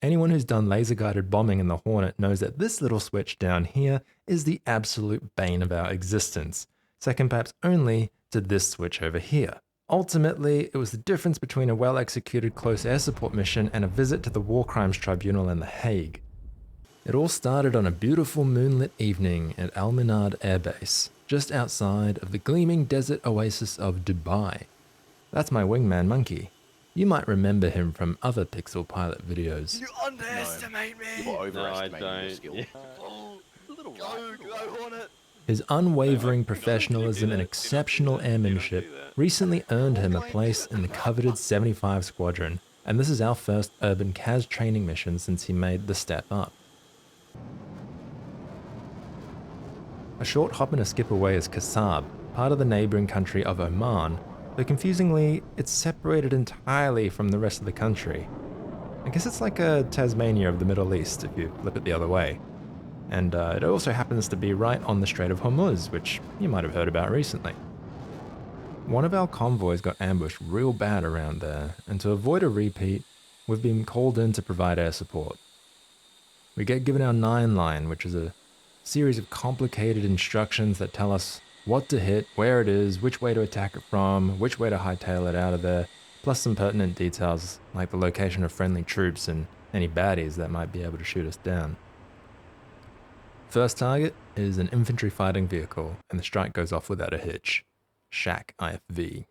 Anyone who's done laser-guided bombing in the Hornet knows that this little switch down here is the absolute bane of our existence, second perhaps only to this switch over here. Ultimately, it was the difference between a well-executed close air support mission and a visit to the War Crimes Tribunal in The Hague. It all started on a beautiful moonlit evening at Al Minhad Air Base, just outside of the gleaming desert oasis of Dubai. That's my wingman Monkey. You might remember him from other Pixel Pilot videos. You underestimate me! You were overestimating No, I your don't. skill. Yeah. Oh, go Hornet! His unwavering professionalism and exceptional airmanship recently earned him a place in the coveted 75 Squadron, and this is our first urban CAS training mission since he made the step up. A short hop and a skip away is Kasab, part of the neighbouring country of Oman, though confusingly, it's separated entirely from the rest of the country. I guess it's like a Tasmania of the Middle East if you flip it the other way. And it also happens to be right on the Strait of Hormuz, which you might have heard about recently. One of our convoys got ambushed real bad around there, and to avoid a repeat, we've been called in to provide air support. We get given our 9 line, which is a series of complicated instructions that tell us what to hit, where it is, which way to attack it from, which way to hightail it out of there, plus some pertinent details like the location of friendly troops and any baddies that might be able to shoot us down. First target is an infantry fighting vehicle, and the strike goes off without a hitch. Shack IFV.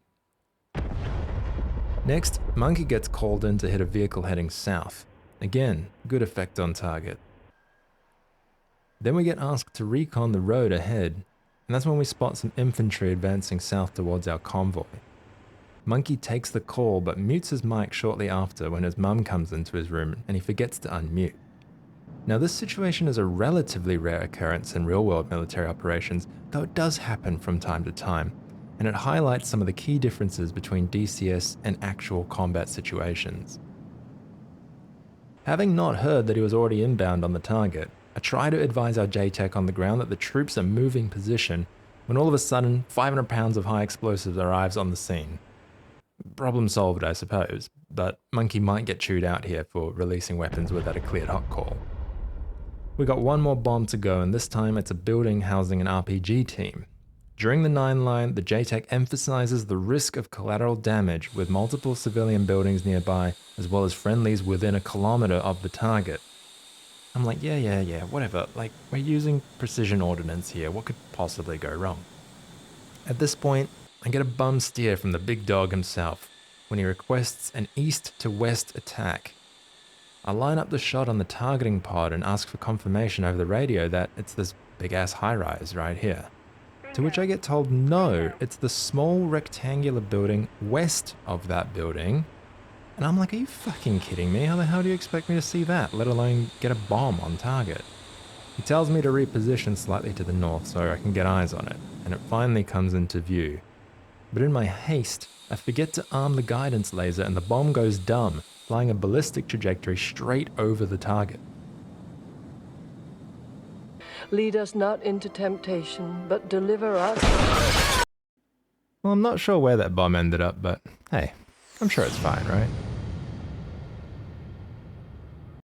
Next, Monkey gets called in to hit a vehicle heading south. Again, good effect on target. Then we get asked to recon the road ahead, and that's when we spot some infantry advancing south towards our convoy. Monkey takes the call but mutes his mic shortly after when his mum comes into his room and he forgets to unmute. Now this situation is a relatively rare occurrence in real-world military operations, though it does happen from time to time, and it highlights some of the key differences between DCS and actual combat situations. Having not heard that he was already inbound on the target, I try to advise our JTEC on the ground that the troops are moving position when all of a sudden 500 pounds of high explosives arrives on the scene. Problem solved, I suppose, but Monkey might get chewed out here for releasing weapons without a cleared hot call. We got one more bomb to go, and this time it's a building housing an RPG team. During the 9 line, the JTEC emphasizes the risk of collateral damage with multiple civilian buildings nearby, as well as friendlies within a kilometer of the target. I'm like, yeah, whatever, like, we're using precision ordnance here, what could possibly go wrong? At this point, I get a bum steer from the big dog himself, when he requests an east to west attack. I line up the shot on the targeting pod and ask for confirmation over the radio that it's this big ass high-rise right here. To which I get told no, it's the small rectangular building west of that building. And I'm like, are you fucking kidding me? How the hell do you expect me to see that, let alone get a bomb on target? He tells me to reposition slightly to the north so I can get eyes on it, and it finally comes into view. But in my haste, I forget to arm the guidance laser and the bomb goes dumb, flying a ballistic trajectory straight over the target. Lead us not into temptation, but deliver us. Well, I'm not sure where that bomb ended up, but hey, I'm sure it's fine, right?